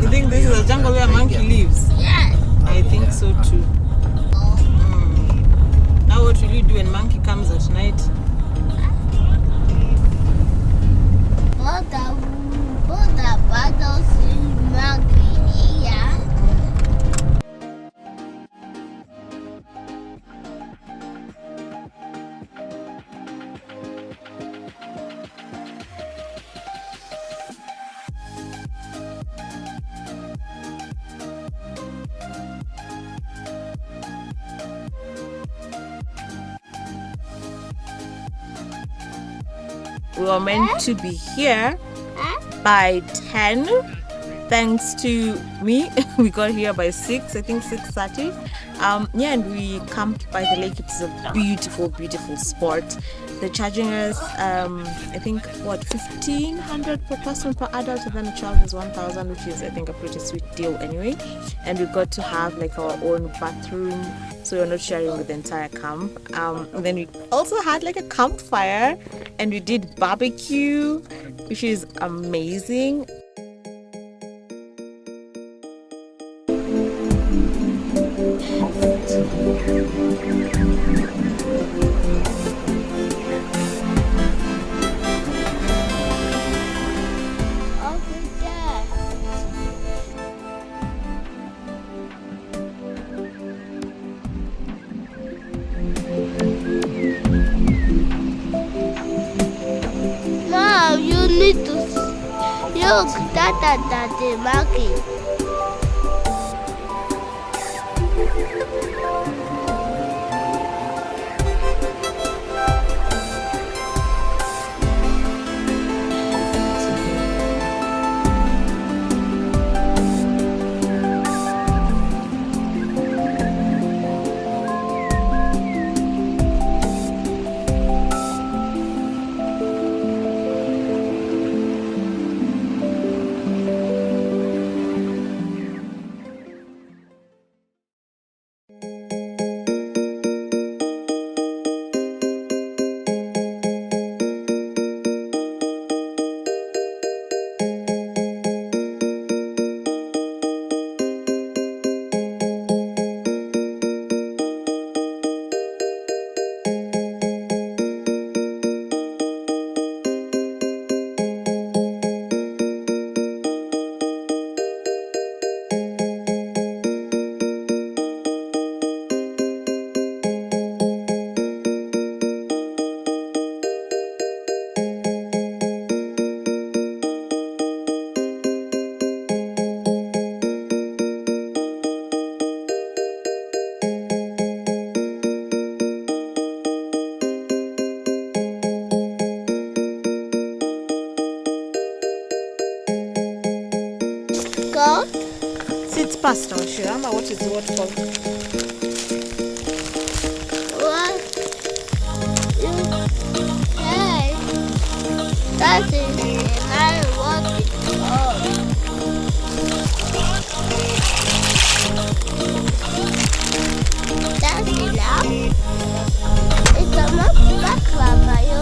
You think this is a jungle where a monkey lives? Yes. I think so too. Now what will you do when monkey comes at night? Put the bottles in monkey here. We were meant to be here by 10. Thanks to me, we got here by 6, I think 6:30. Yeah, and we camped by the lake. It's a beautiful, beautiful spot. They're charging us, I think, what, 1,500 per person per adult, and then the child is 1,000, which is, I think, a pretty sweet deal anyway. And we got to have like our own bathroom, so we're not sharing with the entire camp. And then we also had like a campfire, and we did barbecue, which is amazing. Mom, you need to look that the monkey. called? See, it's pasta. Shirama, what is the word called? What? You say that is not what it's called. That's enough. It's a baklava, yo.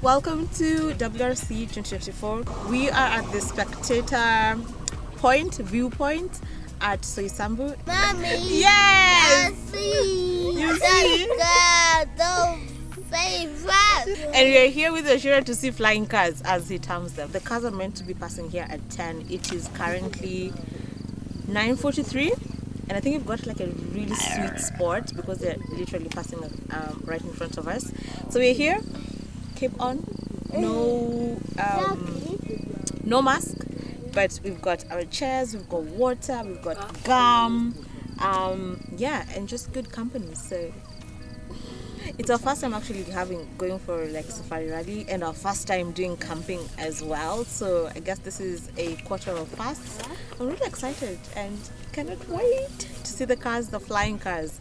Welcome to WRC 2024. We are at the spectator viewpoint at Soisambu. Mommy! Yes! You see? And we are here with Ashura to see flying cars, as he terms them. The cars are meant to be passing here at 10. It is currently 9:43, and I think we've got like a really sweet spot because they're literally passing right in front of us. So we're here. Keep on. No mask, but we've got our chairs, we've got water, we've got gum, and just good company. So it's our first time actually going for like Safari Rally, and our first time doing camping as well. So I guess this is a quarter of first. I'm really excited and cannot wait to see the cars, the flying cars.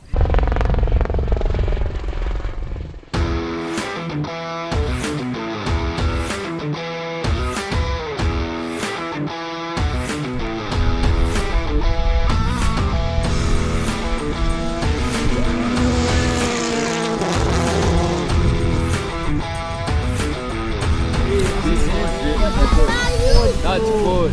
That's good.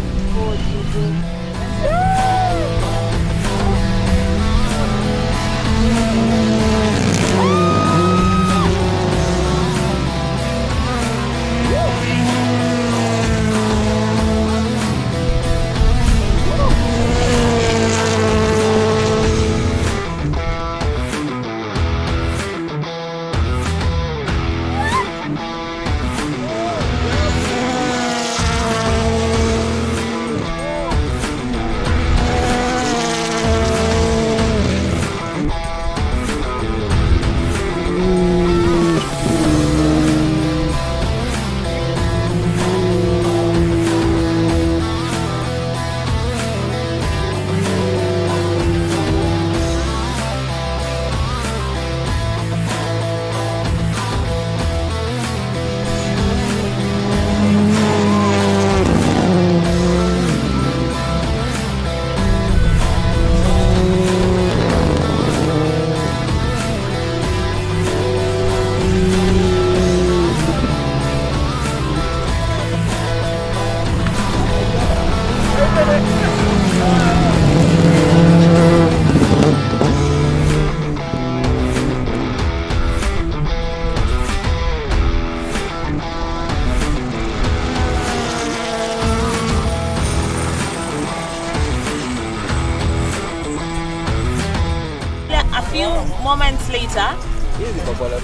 A few moments later,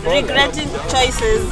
regretting choices.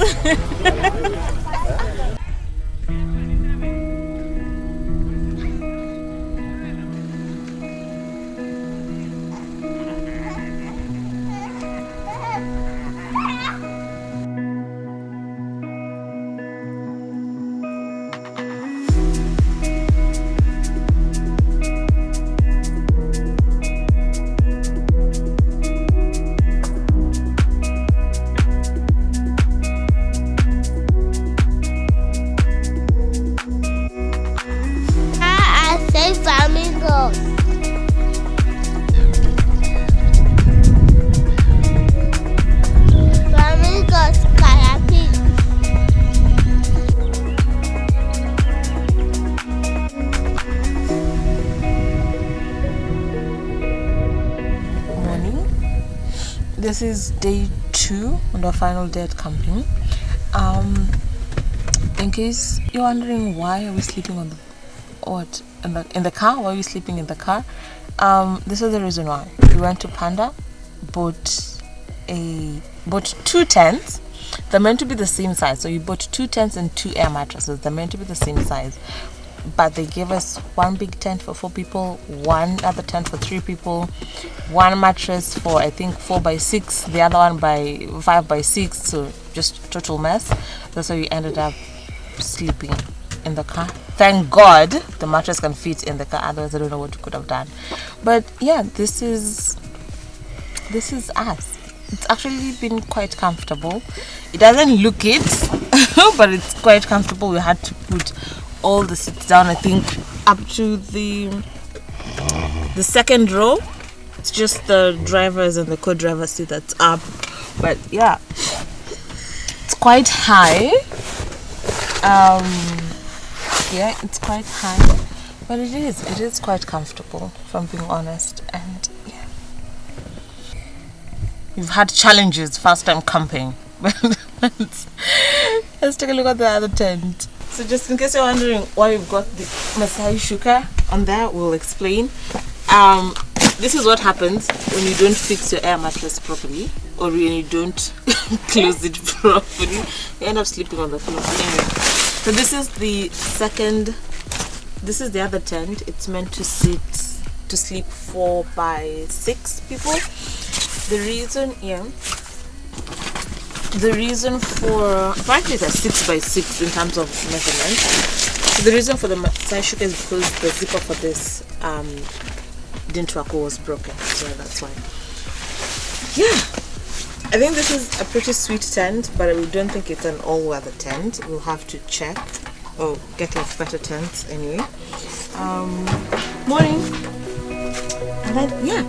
This is day 2 and our final day at camping. In case you're wondering why are we sleeping on in the car, why are we sleeping in the car, this is the reason why. We went to Panda, bought 2 tents. They're meant to be the same size, so you bought 2 tents and 2 air mattresses. They're meant to be the same size. but they gave us one big tent for 4 people, one other tent for 3 people, one mattress for I think 4 by 6, the other one by 5 by 6, so just total mess. That's why we ended up sleeping in the car. Thank God the mattress can fit in the car, otherwise I don't know what we could have done. But yeah, this is us. It's actually been quite comfortable. It doesn't look it, but it's quite comfortable. We had to put all the seats down, I think up to the second row. It's just the driver's and the co-driver seat that's up. But yeah, it's quite high. Yeah, it's quite high, but it is quite comfortable, if I'm being honest. And yeah, we've had challenges first time camping. Let's take a look at the other tent. So just in case you're wondering why we've got the Masai Shuka on there, we'll explain. This is what happens when you don't fix your air mattress properly, or when you don't close it properly. You end up sleeping on the floor. Anyway, so this is the other tent. It's meant to sleep 4 by 6 people. The reason for, apparently it's a 6 by 6 in terms of measurement. So the reason for the Masai Shuka is because the zipper for this didn't work or was broken, so that's why. Yeah, I think this is a pretty sweet tent, but we don't think it's an all-weather tent. We'll have to check or get like better tents anyway. Morning. And then yeah.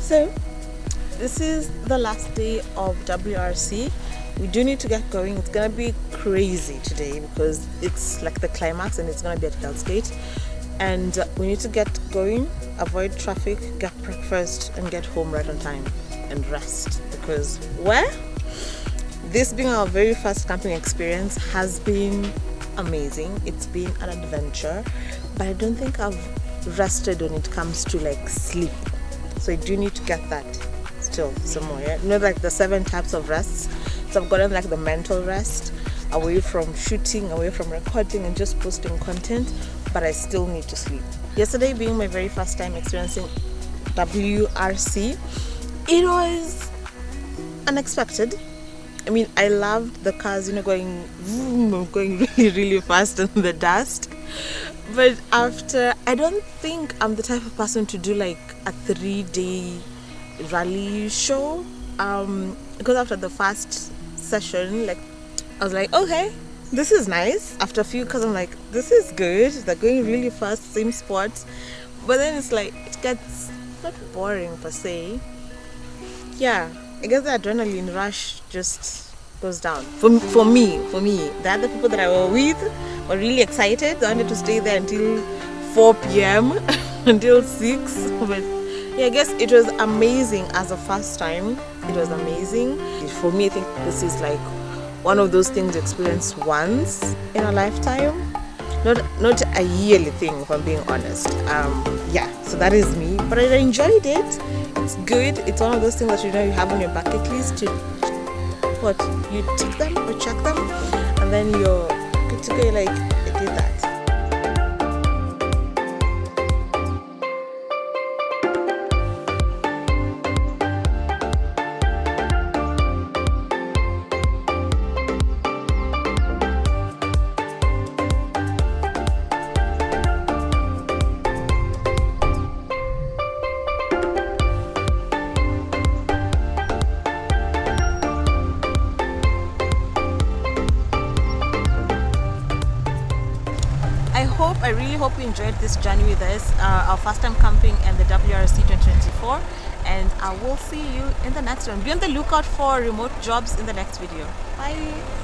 So this is the last day of WRC. We do need to get going. It's gonna be crazy today because it's like the climax and it's gonna be at Hell's Gate. And we need to get going, avoid traffic, get breakfast, and get home right on time and rest. Because this being our very first camping experience has been amazing. It's been an adventure, but I don't think I've rested when it comes to like sleep. So I do need to get that still some more. Yeah? You know, like the 7 types of rests. So I've gotten like the mental rest, away from shooting, away from recording and just posting content, but I still need to sleep. Yesterday being my very first time experiencing WRC, it was unexpected. I mean, I loved the cars, you know, going really, really fast in the dust. But after, I don't think I'm the type of person to do like a 3-day rally show. Because after the first session, like I was like, okay, this is nice. After a few, because I'm like, this is good. They're going really fast, same spots. But then it's like, it gets not boring per se. Yeah, I guess the adrenaline rush just goes down. For me, the other people that I were with were really excited. They wanted to stay there until 4 p.m. until 6. But yeah, I guess it was amazing as a first time. It was amazing. For me, I think this is like one of those things you experience once in a lifetime. Not a yearly thing, if I'm being honest. Yeah, so that is me. But I enjoyed it. It's good. It's one of those things that you know you have on your bucket list to you tick them or check them, and then you're good to go. Like, I did that. I really hope you enjoyed this journey with us, our first time camping and the WRC 2024, and I will see you in the next one. Be on the lookout for remote jobs in the next video. Bye.